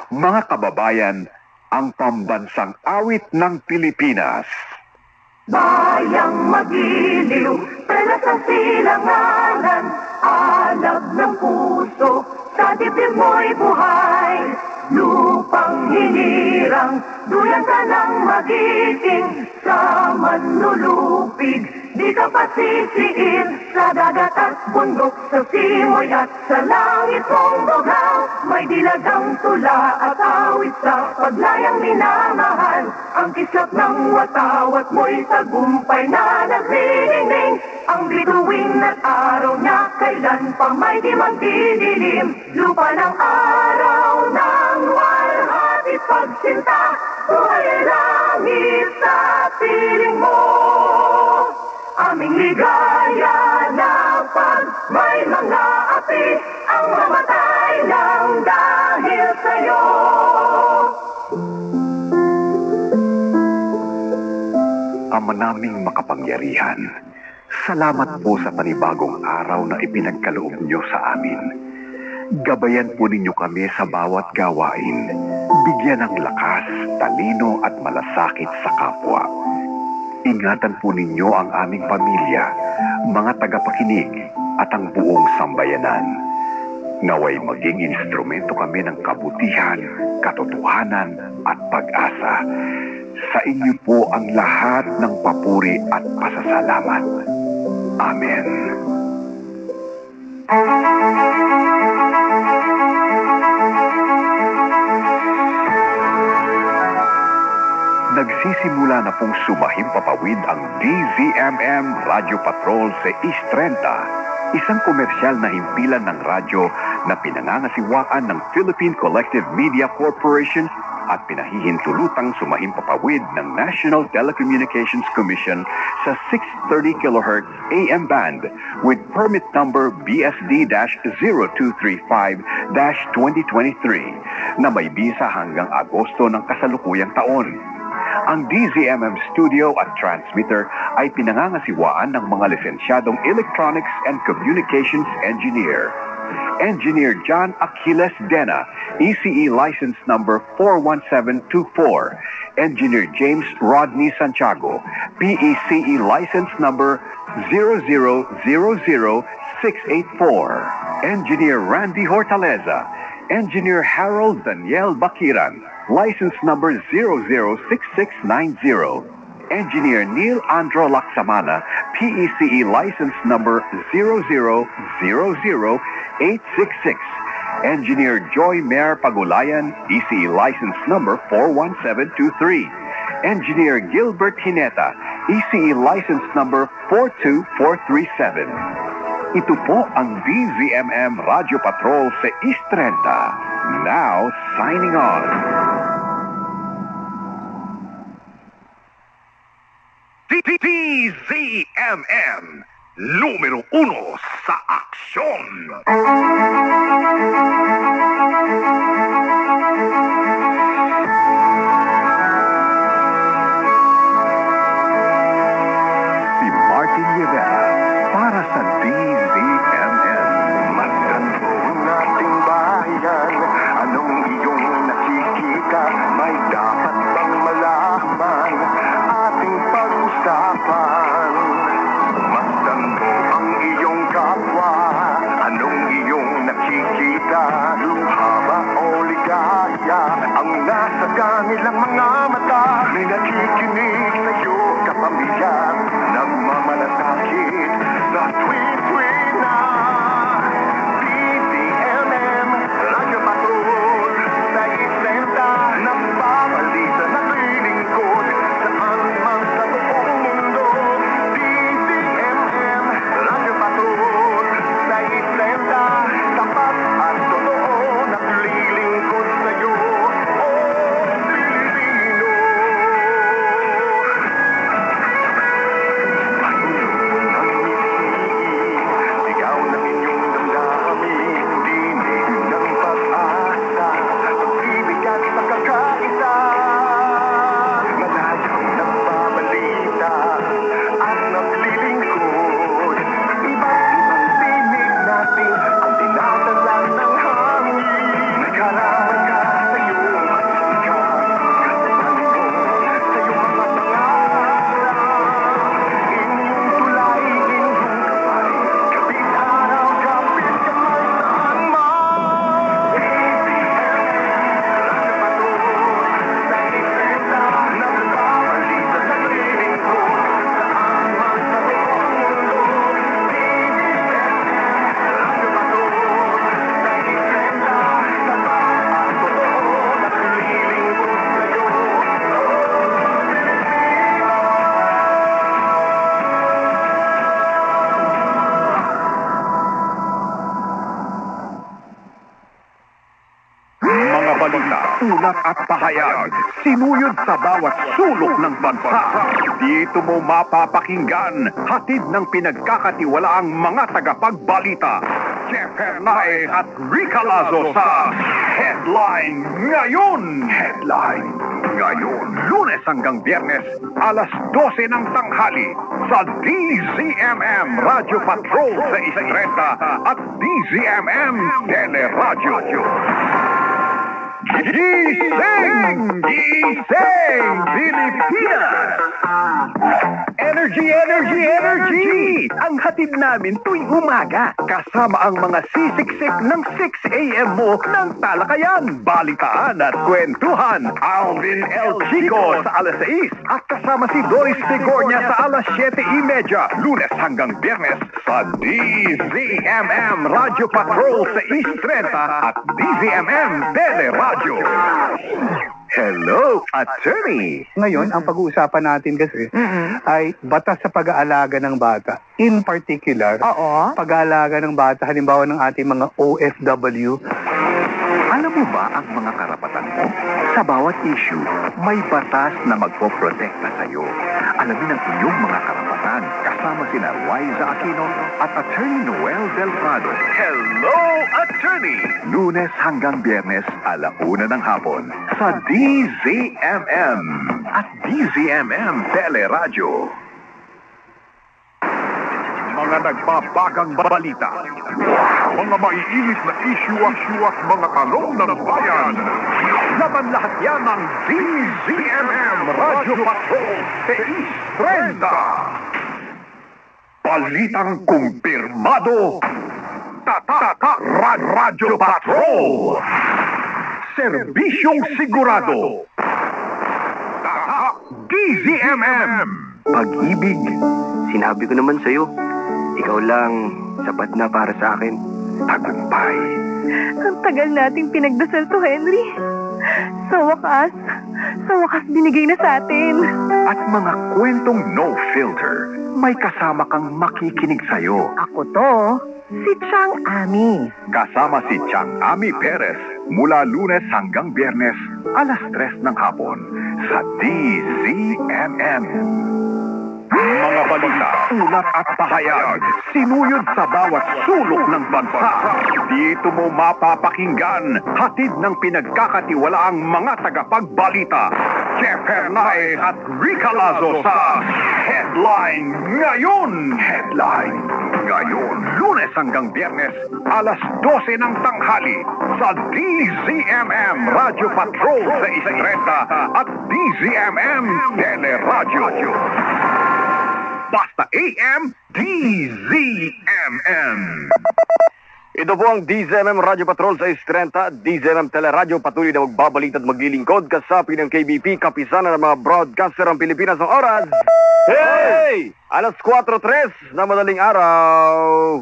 Mga kababayan, ang pambansang awit ng Pilipinas. Bayang magiliw, tala sa silanganan, alab ng puso, sa dibdib mo'y buhay. Lupang hinirang, duyan ka ng magiting, sa manlulupig, di ka pasisiin, sa dagat at bundok, sa simoy at sa langit mong bughaw. May dilagang tula at awit sa paglayang minamahal, ang kislap ng watawat mo'y tagumpay na nagniningning. Ang bituin at araw niya kailan pa may di magdidilim. Lupa ng araw ng walhati pagsinta, buhay langit sa piling mo. Aming ligaya na pag may mga api, ang mamatay ng dahil sa'yo. Ama naming makapangyarihan, salamat po sa panibagong araw na ipinagkaloob niyo sa amin. Gabayan po ninyo kami sa bawat gawain, bigyan ng lakas, talino at malasakit sa kapwa. Ingatan po ninyo ang aming pamilya, mga tagapakinig at ang buong sambayanan. Naway maging instrumento kami ng kabutihan, katotohanan at pag-asa. Sa inyo po ang lahat ng papuri at pasasalamat. Amen. Nagsisimula na pong sumahimpapawid ang DZMM Radio Patrol sa East 30, isang komersyal na himpilan ng radyo na pinangangasiwaan ng Philippine Collective Media Corporation at pinahihintulutang sumahimpapawid ng National Telecommunications Commission sa 630 kHz AM band with permit number BSD-0235-2023 na may bisa hanggang Agosto ng kasalukuyang taon. Ang DZMM studio at transmitter ay pinangangasiwaan ng mga lisensyadong Electronics and Communications Engineer. Engineer John Aquiles Dena, ECE license number 41724. Engineer James Rodney Santiago, PECE license number 0000684. Engineer Randy Hortaleza, Engineer Harold Daniel Bakiran, license number 006690. Engineer Neil Andro Laksamana, PECE license number 0000866. Engineer Joy Mayor Pagulayan, ECE license number 41723. Engineer Gilbert Hineta, ECE license number 42437. Ito po ang DZMM Radio Patrol sa East 30. Now, signing on. DZMM, numero 1 sa aksyon. Si Martin Rivera para sa DZMM. Magtanto nating bayan, anong iyong nakikita? May dapat bang malaman ating pag-usapan? Magtanto ang iyong kapwa, anong iyong nakikita? balita, ulat at pahayag, sinuyod sa bawat sulok ng bansa. Dito mo mapapakinggan, hatid ng pinagkakatiwalaang mga tagapagbalita. Jeff Hernae at Rica Lazo sa Headline Ngayon! Headline Ngayon, Lunes hanggang Biyernes, alas 12 ng tanghali sa DZMM Radio Patrol sa 130 at DZMM Teleradyo. Gising! Gising! Pilipinas! Energy, energy, energy! Ang hatid namin tuwing umaga. Kasama ang mga sisiksik ng 6 a.m. mo ng talakayan, balitaan at kwentuhan. Alvin L. Chico sa alas 6 at kasama si Doris Figornia sa alas 7:30. Lunes hanggang Biyernes sa DZMM Radio Patrol sa 130 at DZMM Teleradyo. Hello, attorney! Ngayon, ang pag-uusapan natin kasi ay batas sa pag-aalaga ng bata. In particular, pag-aalaga ng bata, halimbawa ng ating mga OFW. Alam mo ba ang mga karapatan mo? Sa bawat issue, may batas na magpoprotekta sa iyo. Alamin ang iyong mga karapatan kasama sina Liza Aquino at Attorney Noel Del Prado. Hello, attorney! Lunes hanggang Biyernes, 1:00 ng hapon sa DZMM at DZMM Teleradyo. Mga nagbabagang balita, mga maiinit na issue at mga tanong ng bayan. Laban lahat yan ng DZMM Radio Patrol Teis 30. Balitang kumpirmado. Tata Radio Patrol. Serbisyong sigurado. Tata DZMM. Pag-ibig, sinabi ko naman sa'yo, ikaw lang sapat na para sa akin. Tagumpay. Ang tagal nating pinagdasal to, Henry. Sa wakas binigay na sa atin. At mga kwentong no filter, may kasama kang makikinig sa'yo. Ako to, si Chang Ami. Kasama si Chang Ami Perez mula Lunes hanggang Biyernes, alas 3 ng hapon sa DZMM. Mga balita, ulat at pahayag, sinuyod sa bawat sulok ng bansa. Dito mo mapapakinggan, hatid ng pinagkakatiwalaang mga tagapagbalita. Jeff Hernae at Rica Lazo sa Headline Ngayon! Headline Ngayon, Lunes hanggang Biyernes, alas 12 ng tanghali sa DZMM Radio Patrol sa 130 at DZMM Teleradyo. Basta AM, DZMM. Ito po ang DZMM Radio Patrol sa 30, DZMM Teleradyo, patuloy na magbabalita at maglilingkod kasapi ng KBP, kapisanan ng mga broadcaster ng Pilipinas ng oras. Hey! Alas 4:03 na madaling araw.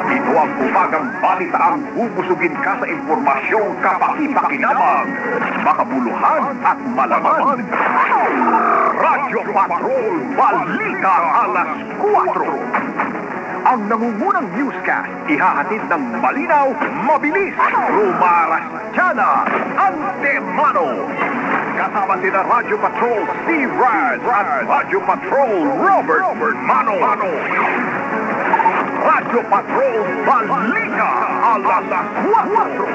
Ito ang umagang balitaang bubusugin ka sa impormasyong kapaki-pakinabang, makabuluhan at malaman. Radyo Patrol Balita alas 4. Ang nangungunang newscast, ihahatid ng malinaw, mabilis, rumarastyana, antemano. Kasama sina Radyo Patrol Steve Raz at Radyo Patrol Robert Mano. Radyo Patrol Balita alas 4.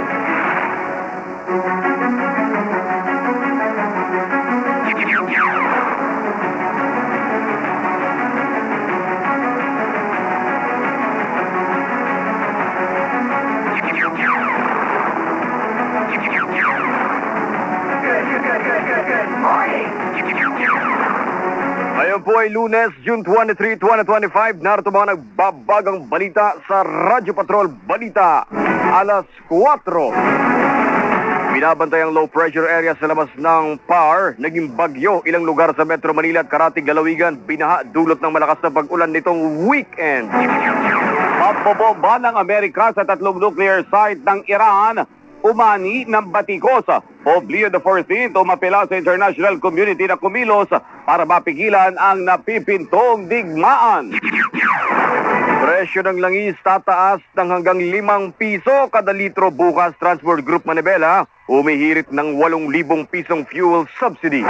Ngayon po ay Lunes, June 23, 2025. Narito mga nagbabagang balita sa Radyo Patrol Balita, alas 4. Binabantay ang low pressure area sa labas ng PAR. Naging bagyo ilang lugar sa Metro Manila at Karatig, Galawigan. Binaha dulot ng malakas na pag-ulan nitong weekend. Pagbobomba ng Amerika sa 3 nuclear site ng Iran. umani ng batikos. Pope Leo XIV umapela sa international community na kumilos para mapigilan ang napipintong digmaan. Presyo ng langis tataas ng hanggang 5 piso kada litro bukas. Transport Group Manibela umihirit ng 8,000 pisong fuel subsidy.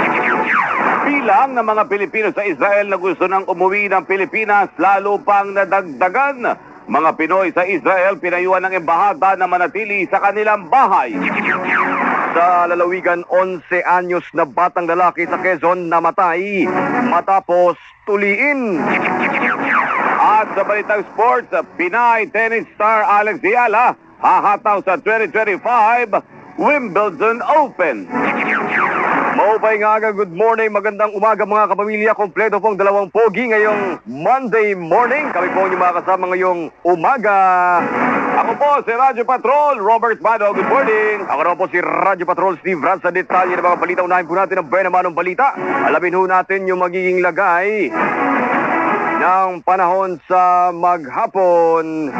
Bilang ng mga Pilipino sa Israel na gusto nang umuwi ng Pilipinas lalo pang nadagdagan. Mga Pinoy sa Israel pinayuhan ng embahada na manatili sa kanilang bahay. Sa lalawigan, 11 anyos na batang lalaki sa Quezon namatay matapos tuliin. At sa balitang sports, Pinay tennis star Alex Diala hahataw sa 2025 Wimbledon Open. Maupay nga aga, good morning, magandang umaga mga kapamilya. Kompleto pong dalawang pogi ngayong Monday morning. Kami po yung mga kasama ngayong umaga. Ako po si Radyo Patrol, Robert Mado, good morning. Ako na po si Radyo Patrol, Steve Rans, sa detalye ng mga balita. Unahin po natin ang benamanong balita. Alamin ho natin yung magiging lagay ng panahon sa maghapon.